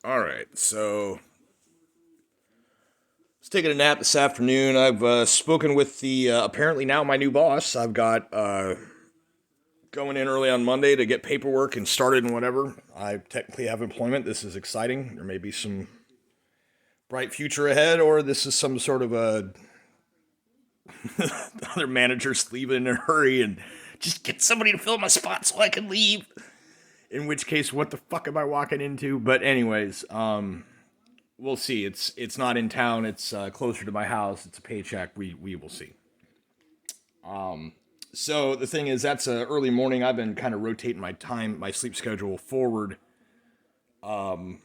All right, so I was taking a nap this afternoon. I've spoken with the apparently now my new boss. I've got going in early on Monday to get paperwork and started and whatever. I technically have employment. This is exciting. There may be some bright future ahead, or this is some sort of a other manager's leaving in a hurry and just get somebody to fill my spot so I can leave. In which case, what the fuck am I walking into? But anyways, we'll see. It's not in town. It's closer to my house. It's a paycheck. We will see. So the thing is, that's early morning. I've been kind of rotating my sleep schedule forward later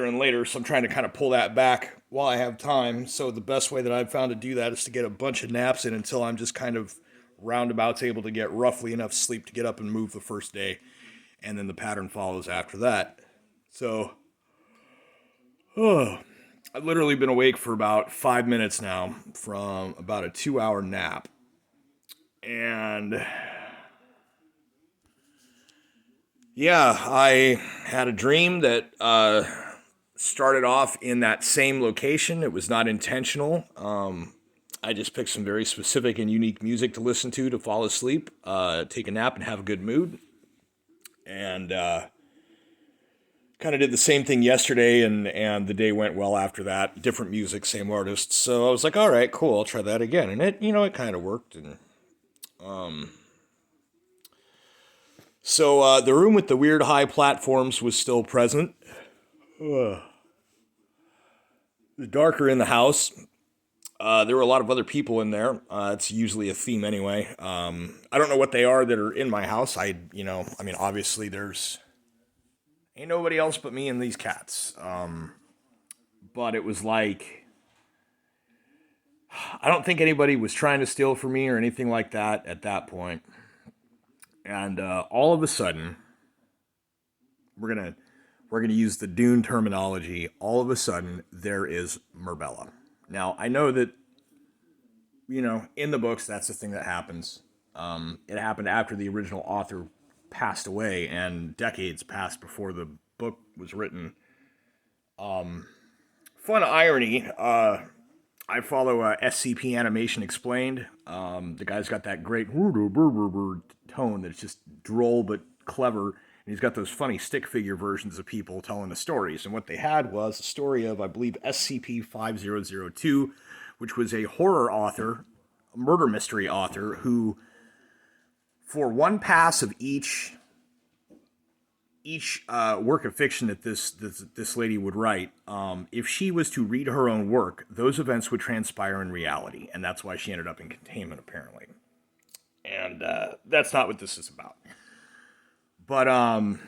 and later. So I'm trying to kind of pull that back while I have time. So the best way that I've found to do that is to get a bunch of naps in until I'm just kind of roundabouts able to get roughly enough sleep to get up and move the first day, and then the pattern follows after that. So, oh, I've literally been awake for about 5 minutes now from about a 2 hour nap. And yeah, I had a dream that started off in that same location. It was not intentional. I just picked some very specific and unique music to listen to fall asleep, take a nap, and have a good mood. And kind of did the same thing yesterday, and the day went well after that. Different music, same artist. So I was like, all right, cool, I'll try that again. And it kind of worked. And so the room with the weird high platforms was still present. Ugh. The darker in the house. There were a lot of other people in there. It's usually a theme anyway. I don't know what they are that are in my house. Obviously there's ain't nobody else but me and these cats. But it was like, I don't think anybody was trying to steal from me or anything like that at that point. And all of a sudden, we're gonna we're gonna use the Dune terminology. All of a sudden, there is Merbella. Now I know that in the books that's the thing that happens. It happened after the original author passed away, and decades passed before the book was written. Fun irony. I follow SCP Animation Explained. The guy's got that great tone that's just droll but clever. And he's got those funny stick figure versions of people telling the stories. And what they had was a story of, I believe, SCP 5002, which was a horror author, a murder mystery author, who, for one pass of each work of fiction that this lady would write, if she was to read her own work, those events would transpire in reality, and that's why she ended up in containment, apparently. And that's not what this is about. But to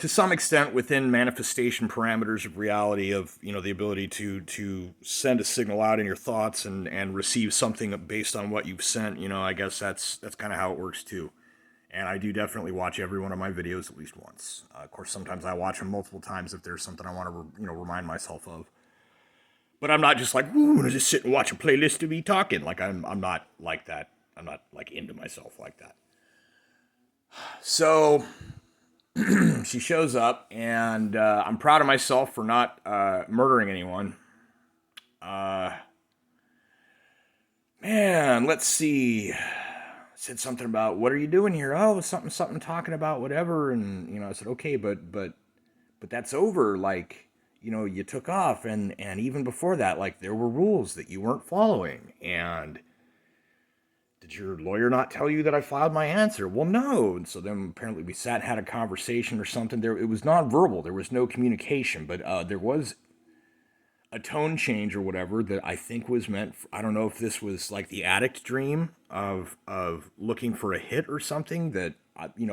some extent, within manifestation parameters of reality, of the ability to send a signal out in your thoughts and receive something based on what you've sent, I guess that's kind of how it works too. And I do definitely watch every one of my videos at least once. Of course, sometimes I watch them multiple times if there's something I want to, remind myself of. But I'm not just like, ooh, I'm gonna just sit and watch a playlist of me talking. Like I'm not like that. I'm not like into myself like that. So she shows up, and I'm proud of myself for not murdering anyone. Uh, Man, let's see. Said something about, what are you doing here? Oh, something talking about whatever. And I said, okay, but that's over. Like, you took off, and even before that, like, there were rules that you weren't following. And did your lawyer not tell you that I filed my answer? Well, no. And so then apparently we sat and had a conversation or something. There, it was nonverbal. There was no communication, but there was a tone change or whatever that I think was meant for, I don't know if this was like the addict dream of looking for a hit or something, that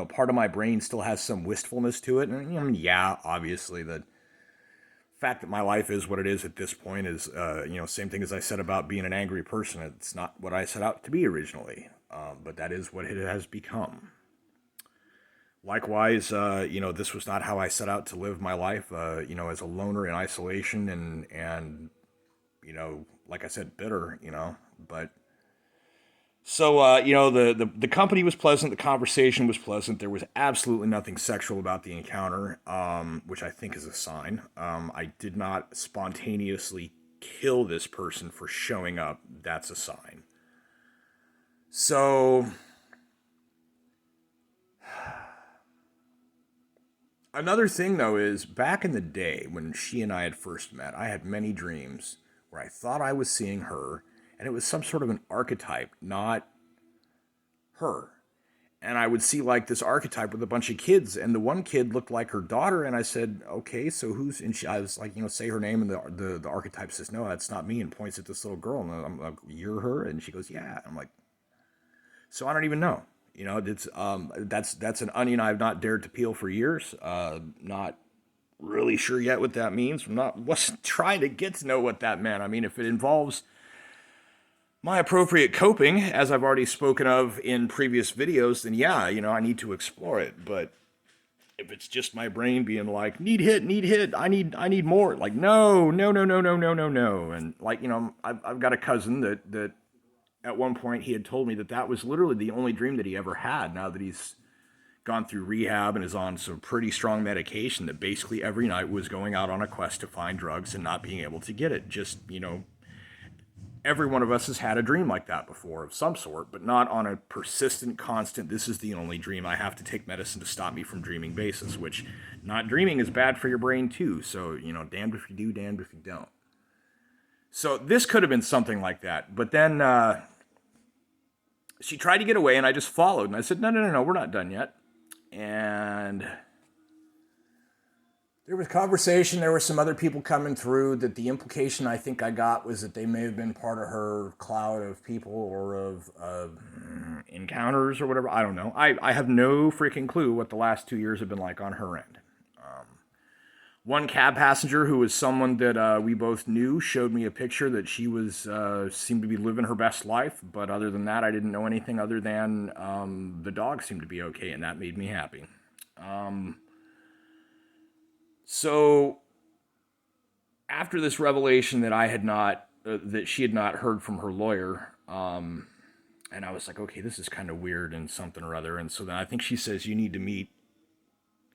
part of my brain still has some wistfulness to it. And yeah, obviously the fact that my life is what it is at this point is same thing as I said about being an angry person. It's not what I set out to be originally, but that is what it has become. Likewise, this was not how I set out to live my life, as a loner in isolation and like I said, bitter, but So, the company was pleasant. The conversation was pleasant. There was absolutely nothing sexual about the encounter, which I think is a sign. I did not spontaneously kill this person for showing up. That's a sign. So, another thing, though, is back in the day when she and I had first met, I had many dreams where I thought I was seeing her, and it was some sort of an archetype, not her. And I would see like this archetype with a bunch of kids, and the one kid looked like her daughter, and I said, "Okay, so who's?" And I was like, say her name, and the archetype says, "No, that's not me," and points at this little girl, and I'm like, "You're her," and she goes, "Yeah." I'm like, "So I don't even know." It's that's an onion I've not dared to peel for years. Not really sure yet what that means. Wasn't trying to get to know what that meant. I mean, if it involves my appropriate coping, as I've already spoken of in previous videos, then yeah, I need to explore it. But if it's just my brain being like, need hit, I need more, like, no, no, no, no, no, no, no, no. And like, I've got a cousin that at one point he had told me that was literally the only dream that he ever had, now that he's gone through rehab and is on some pretty strong medication, that basically every night was going out on a quest to find drugs and not being able to get it. Just, every one of us has had a dream like that before of some sort, but not on a persistent, constant, this is the only dream, I have to take medicine to stop me from dreaming basis, which not dreaming is bad for your brain too. So, damned if you do, damned if you don't. So this could have been something like that. But then she tried to get away and I just followed. And I said, no, no, no, no, we're not done yet. And there was conversation. There were some other people coming through. That the implication I think I got was that they may have been part of her cloud of people or of encounters or whatever. I don't know. I have no freaking clue what the last 2 years have been like on her end. One cab passenger, who was someone that we both knew, showed me a picture that she was seemed to be living her best life. But other than that, I didn't know anything other than the dog seemed to be okay, and that made me happy. So after this revelation that I had not, that she had not heard from her lawyer, and I was like, okay, this is kind of weird and something or other. And so then I think she says you need to meet,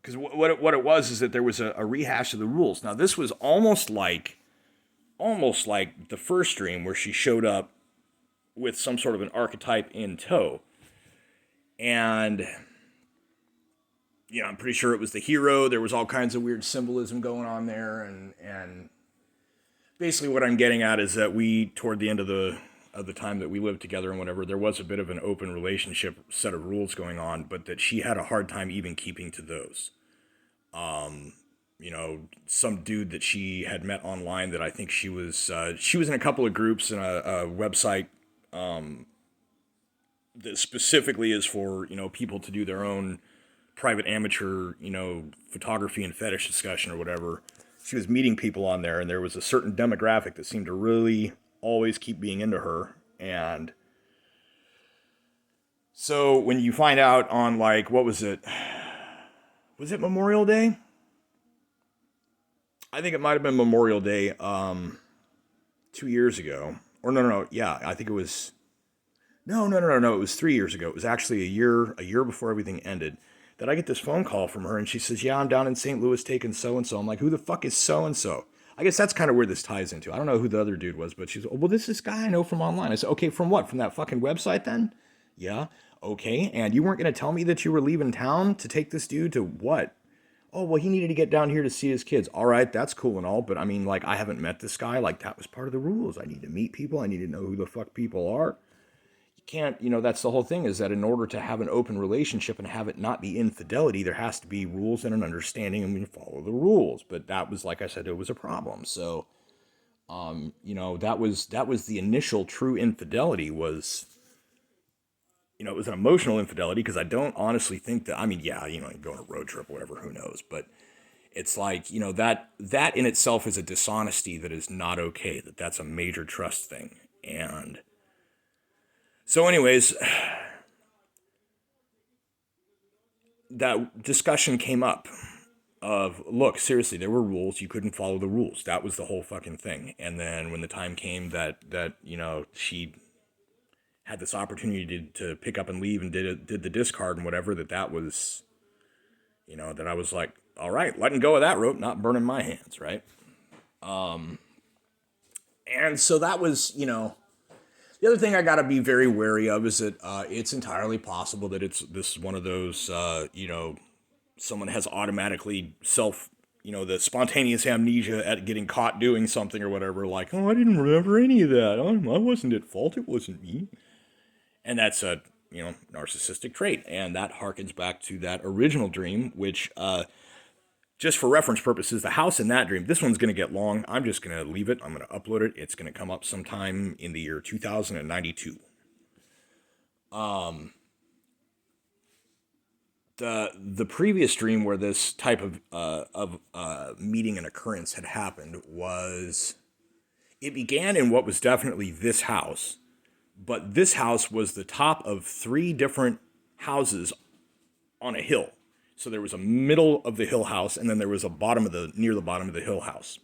because what it was is that there was a rehash of the rules. Now this was almost like the first dream where she showed up with some sort of an archetype in tow, and I'm pretty sure it was the hero. There was all kinds of weird symbolism going on there, and basically what I'm getting at is that we, toward the end of the time that we lived together and whatever, there was a bit of an open relationship set of rules going on, but that she had a hard time even keeping to those. Some dude that she had met online, that I think she was in a couple of groups and a website that specifically is for, people to do their own private amateur, photography and fetish discussion or whatever. She was meeting people on there, and there was a certain demographic that seemed to really always keep being into her. And so when you find out on, like, what was it? Was it Memorial Day? I think it might have been Memorial Day 2 years ago. Or no, yeah, I think it was, no, it was 3 years ago. It was actually a year before everything ended, that I get this phone call from her, and she says, yeah, I'm down in St. Louis taking so-and-so. I'm like, who the fuck is so-and-so? I guess that's kind of where this ties into. I don't know who the other dude was, but she's, oh, well, this is this guy I know from online. I said, okay, from what? From that fucking website then? Yeah. Okay. And you weren't going to tell me that you were leaving town to take this dude to what? Oh, well, he needed to get down here to see his kids. All right, that's cool and all, but I mean, like, I haven't met this guy. Like, that was part of the rules. I need to meet people. I need to know who the fuck people are. Can't, that's the whole thing, is that in order to have an open relationship and have it not be infidelity, there has to be rules and an understanding, and we follow the rules. But that was, like I said, it was a problem. So, that was the initial true infidelity. Was, it was an emotional infidelity, because I don't honestly think that, I mean, yeah, you go on a road trip or whatever, who knows, but it's like, that in itself is a dishonesty that is not okay, that's a major trust thing. And so anyways, that discussion came up of, look, seriously, there were rules. You couldn't follow the rules. That was the whole fucking thing. And then when the time came that she had this opportunity to pick up and leave and did the discard and whatever, that was, that I was like, all right, letting go of that rope, not burning my hands, right? And so that was, the other thing I got to be very wary of is that it's entirely possible that this is one of those, someone has automatically the spontaneous amnesia at getting caught doing something or whatever, like, oh, I didn't remember any of that. I wasn't at fault. It wasn't me. And that's a, narcissistic trait. And that harkens back to that original dream, which, just for reference purposes, the house in that dream, this one's going to get long. I'm just going to leave it. I'm going to upload it. It's going to come up sometime in the year 2092. The previous dream where this type of meeting and occurrence had happened was, it began in what was definitely this house, but this house was the top of 3 different houses on a hill. So there was a middle of the hill house, and then there was near the bottom of the hill house.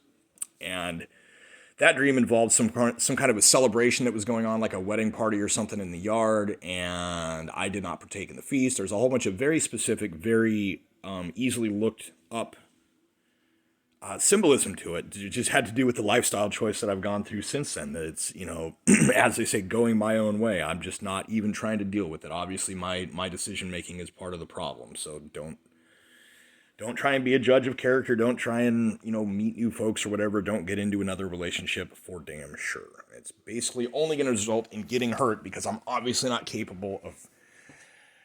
And that dream involved some kind of a celebration that was going on, like a wedding party or something in the yard, and I did not partake in the feast. There's a whole bunch of very specific, very easily looked up symbolism to it. It just had to do with the lifestyle choice that I've gone through since then. That it's, as they say, going my own way. I'm just not even trying to deal with it. Obviously, my decision making is part of the problem. So don't try and be a judge of character. Don't try and, meet new folks or whatever. Don't get into another relationship for damn sure. It's basically only going to result in getting hurt because I'm obviously not capable of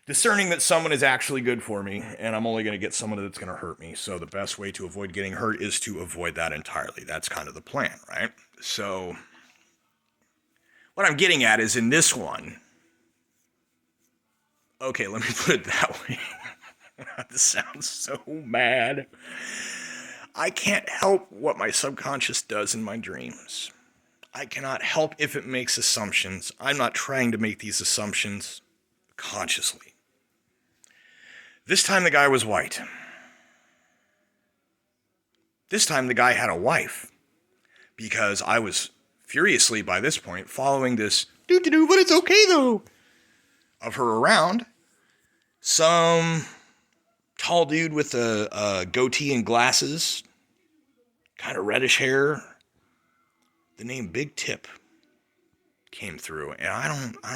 discerning that someone is actually good for me, and I'm only going to get someone that's going to hurt me. So the best way to avoid getting hurt is to avoid that entirely. That's kind of the plan, right? So what I'm getting at is in this one, okay, let me put it that way. This sounds so bad. I can't help what my subconscious does in my dreams. I cannot help if it makes assumptions. I'm not trying to make these assumptions consciously. This time the guy was white. This time the guy had a wife. Because I was furiously, by this point, following this but it's okay though of her around. Some tall dude with a goatee and glasses, kind of reddish hair. The name Big Tip came through, and I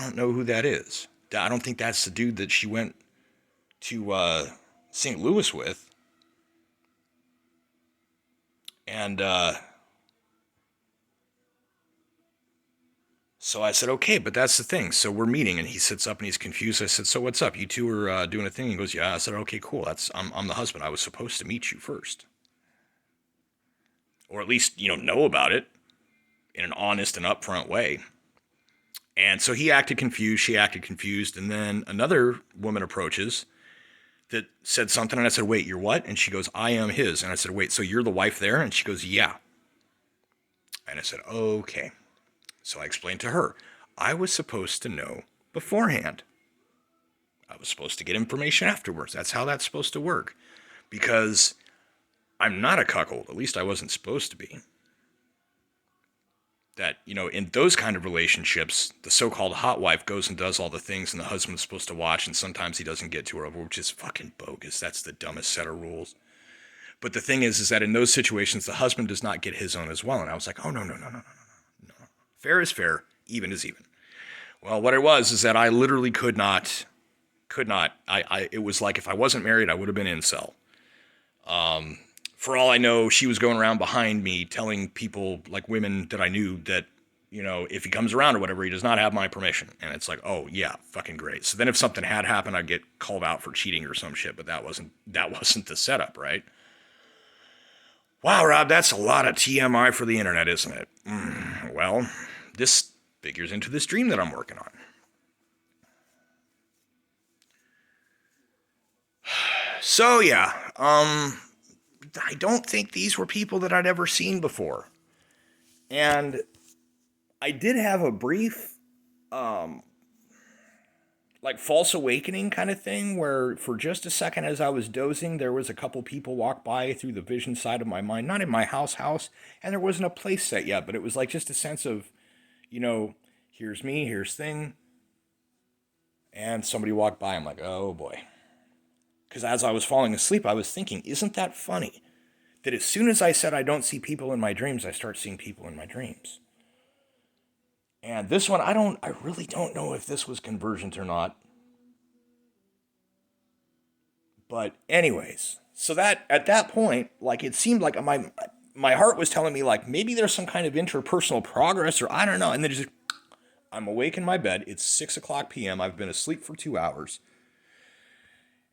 don't know who that is. I don't think that's the dude that she went to St. Louis with. And so I said, okay, but that's the thing. So we're meeting, and he sits up and he's confused. I said, so what's up? You two are doing a thing? He goes, yeah. I said, okay, cool. I'm the husband. I was supposed to meet you first. Or at least, know about it in an honest and upfront way. And so he acted confused. She acted confused. And then another woman approaches that said something. And I said, wait, you're what? And she goes, I am his. And I said, wait, so you're the wife there? And she goes, yeah. And I said, okay. So I explained to her, I was supposed to know beforehand. I was supposed to get information afterwards. That's how that's supposed to work. Because I'm not a cuckold. At least I wasn't supposed to be. That, in those kind of relationships, the so-called hot wife goes and does all the things and the husband's supposed to watch, and sometimes he doesn't get to her, which is fucking bogus. That's the dumbest set of rules. But the thing is that in those situations, the husband does not get his own as well. And I was like, oh, no. Fair is fair, even is even. Well, what it was is that I literally could not, it was like if I wasn't married, I would have been incel. For all I know, she was going around behind me telling people, like women that I knew, that, if he comes around or whatever, he does not have my permission. And it's like, oh, yeah, fucking great. So then if something had happened, I'd get called out for cheating or some shit, but that wasn't the setup, right? Wow, Rob, that's a lot of TMI for the internet, isn't it? Well, this figures into this dream that I'm working on. So, yeah, I don't think these were people that I'd ever seen before. And I did have a brief, false awakening kind of thing where for just a second as I was dozing, there was a couple people walk by through the vision side of my mind, not in my house, and there wasn't a place set yet, but it was like just a sense of, here's me, here's thing, And somebody walked by. I'm like, oh boy. Because as I was falling asleep, I was thinking, isn't that funny? That as soon as I said I don't see people in my dreams, I start seeing people in my dreams. And this one, I really don't know if this was convergent or not. But anyways, so that at that point, like it seemed like my heart was telling me like maybe there's some kind of interpersonal progress or I don't know. And then just I'm awake in my bed. It's 6 o'clock p.m. I've been asleep for 2 hours.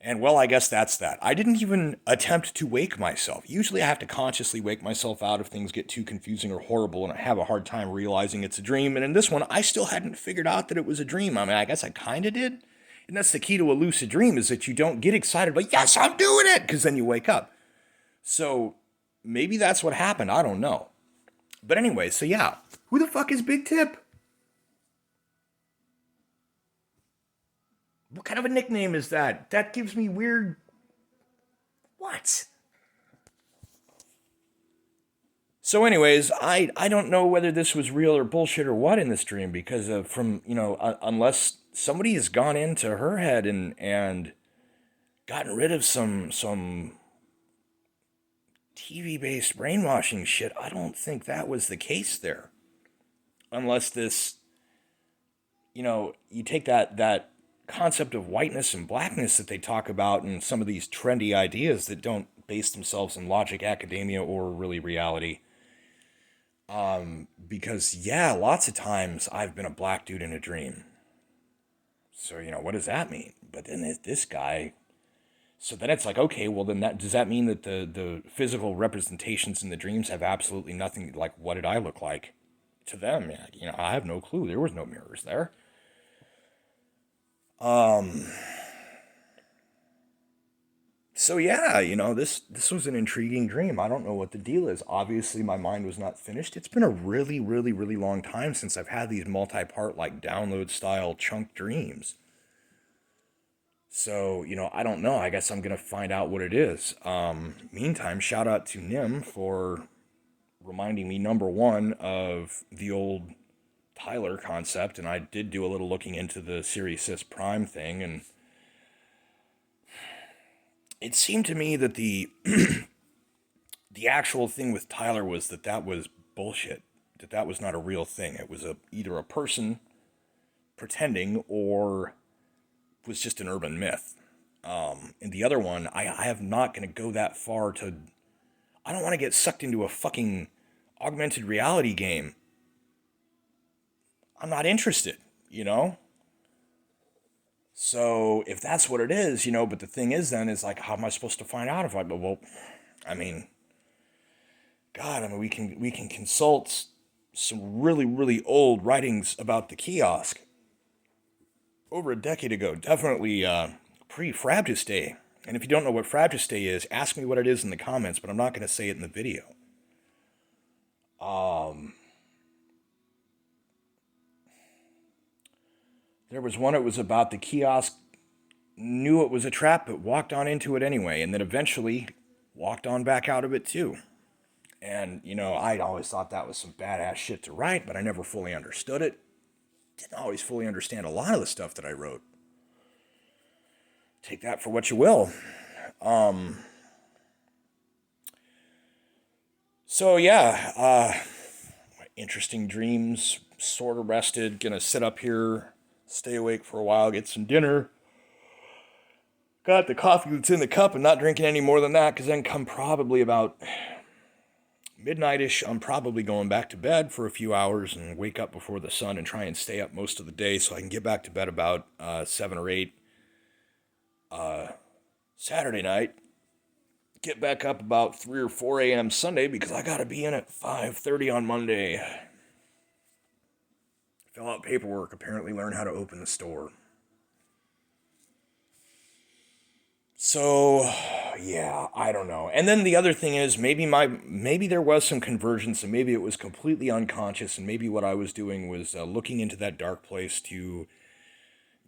And well, I guess that's that. I didn't even attempt to wake myself. Usually I have to consciously wake myself out if things get too confusing or horrible and I have a hard time realizing it's a dream. And in this one, I still hadn't figured out that it was a dream. I mean, I guess I kind of did. And that's the key to a lucid dream is that you don't get excited, but yes, I'm doing it, because then you wake up. So maybe that's what happened. I don't know. But anyway, so yeah. Who the fuck is Big Tip? What kind of a nickname is that? That gives me weird... What? So anyways, I don't know whether this was real or bullshit or what in this dream because unless somebody has gone into her head and gotten rid of some TV-based brainwashing shit, I don't think that was the case there. Unless this, you take that concept of whiteness and blackness that they talk about in some of these trendy ideas that don't base themselves in logic, academia, or really reality. Because, yeah, lots of times I've been a black dude in a dream. So, what does that mean? But then this guy... So then it's like, okay, well, then does that mean that the physical representations in the dreams have absolutely nothing, like, what did I look like to them? I have no clue. There was no mirrors there. So yeah, this was an intriguing dream. I don't know what the deal is. Obviously, my mind was not finished. It's been a really, really, really long time since I've had these multi-part, like, download-style chunk dreams. So, I don't know. I guess I'm going to find out what it is. Meantime, shout out to Nim for reminding me, number one, of the old Tyler concept. And I did do a little looking into the Sirius Sis Prime thing. And it seemed to me that the actual thing with Tyler was that was bullshit. That was not a real thing. It was either a person pretending or was just an urban myth. And the other one, I am not going to go that far to... I don't want to get sucked into a fucking augmented reality game. I'm not interested, So if that's what it is, but the thing is then, is like, how am I supposed to find out if I mean, God, we can consult some really, really old writings about the kiosk over a decade ago, definitely pre-Frabjous Day. And if you don't know what Frabjous Day is, ask me what it is in the comments, but I'm not going to say it in the video. There was one, it was about the kiosk, knew it was a trap, but walked on into it anyway, and then eventually walked on back out of it too. And, I'd always thought that was some badass shit to write, but I never fully understood it. Didn't always fully understand a lot of the stuff that I wrote. Take that for what you will. So yeah, interesting dreams, sort of rested, gonna sit up here, stay awake for a while, get some dinner. Got the coffee that's in the cup and not drinking any more than that, because then come probably about midnight-ish, I'm probably going back to bed for a few hours and wake up before the sun and try and stay up most of the day so I can get back to bed about 7 or 8 Saturday night. Get back up about 3 or 4 a.m. Sunday because I gotta be in at 5:30 on Monday. Fill out paperwork, apparently learn how to open the store. So, yeah, I don't know. And then the other thing is, maybe there was some convergence, and maybe it was completely unconscious, and maybe what I was doing was looking into that dark place to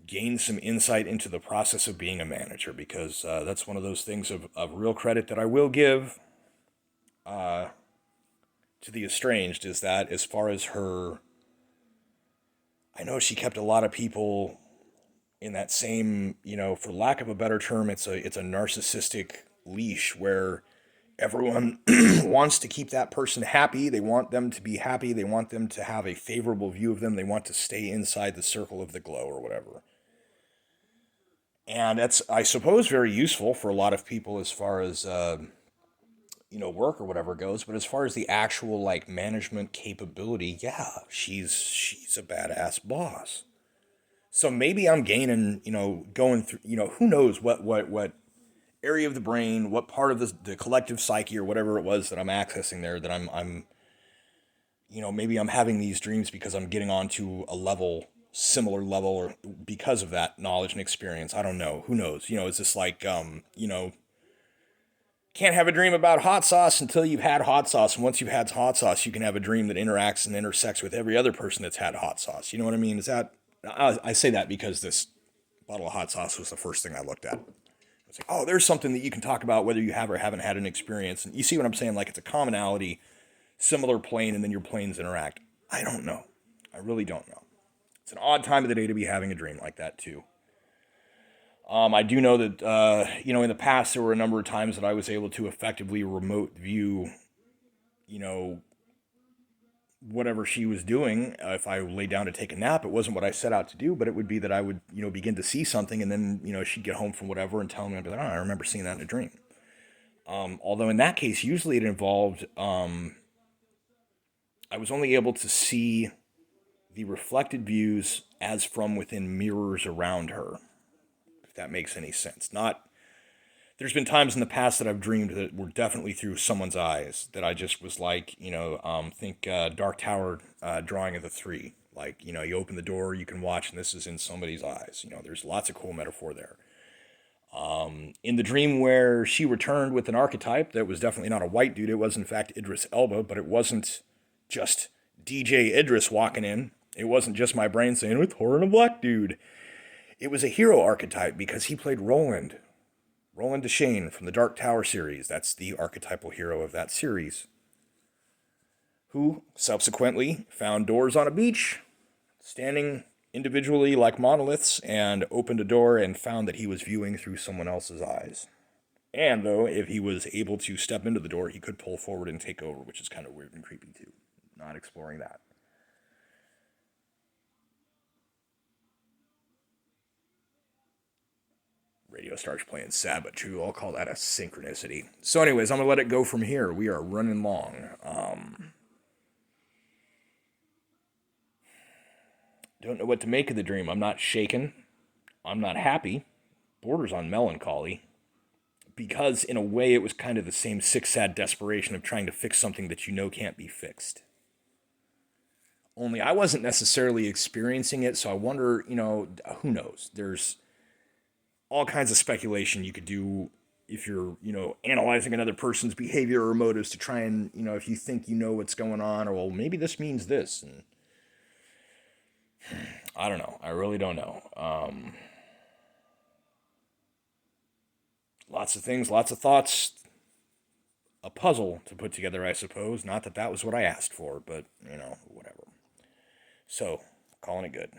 gain some insight into the process of being a manager, because that's one of those things of real credit that I will give to the estranged, is that as far as her, I know she kept a lot of people in that same, for lack of a better term, it's a narcissistic leash where everyone wants to keep that person happy. They want them to be happy. They want them to have a favorable view of them. They want to stay inside the circle of the glow or whatever. And that's, I suppose, very useful for a lot of people as far as work or whatever goes. But as far as the actual like management capability, yeah, she's a badass boss. So maybe I'm gaining, going through, who knows what area of the brain, what part of the collective psyche or whatever it was that I'm accessing there, that I'm maybe I'm having these dreams because I'm getting onto a level, similar level, or because of that knowledge and experience. I don't know. Who knows? Is this like, can't have a dream about hot sauce until you've had hot sauce. And once you've had hot sauce, you can have a dream that interacts and intersects with every other person that's had hot sauce. You know what I mean? Is that, I say that because this bottle of hot sauce was the first thing I looked at. It's like, oh, there's something that you can talk about whether you have or haven't had an experience. And you see what I'm saying? Like it's a commonality, similar plane, and then your planes interact. I don't know. I really don't know. It's an odd time of the day to be having a dream like that too. I do know that, in the past there were a number of times that I was able to effectively remote view, you know, whatever she was doing. If I lay down to take a nap, it wasn't what I set out to do, but it would be that I would, begin to see something, and then, she'd get home from whatever and tell me, I'd be like, oh, I remember seeing that in a dream. Although in that case, usually it involved, I was only able to see the reflected views as from within mirrors around her, if that makes any sense. Not, there's been times in the past that I've dreamed that were definitely through someone's eyes, that I just was like, think Dark Tower drawing of the three. Like, you open the door, you can watch, and this is in somebody's eyes. There's lots of cool metaphor there. In the dream where she returned with an archetype that was definitely not a white dude, it was in fact Idris Elba, but it wasn't just DJ Idris walking in. It wasn't just my brain saying, with horror and a black dude. It was a hero archetype because he played Roland. Roland Deschain from the Dark Tower series. That's the archetypal hero of that series. Who subsequently found doors on a beach, standing individually like monoliths, and opened a door and found that he was viewing through someone else's eyes. And though, if he was able to step into the door, he could pull forward and take over, which is kind of weird and creepy too. Not exploring that. Radio starts playing sad but true. I'll call that a synchronicity. So anyways, I'm going to let it go from here. We are running long. Don't know what to make of the dream. I'm not shaken. I'm not happy. Borders on melancholy. Because in a way it was kind of the same sick, sad desperation of trying to fix something that can't be fixed. Only I wasn't necessarily experiencing it, so I wonder, who knows? There's all kinds of speculation you could do if you're, analyzing another person's behavior or motives to try and, if you think you know what's going on, or well, maybe this means this. And I don't know. I really don't know. Lots of things, lots of thoughts. A puzzle to put together, I suppose. Not that that was what I asked for, but, whatever. So, calling it good.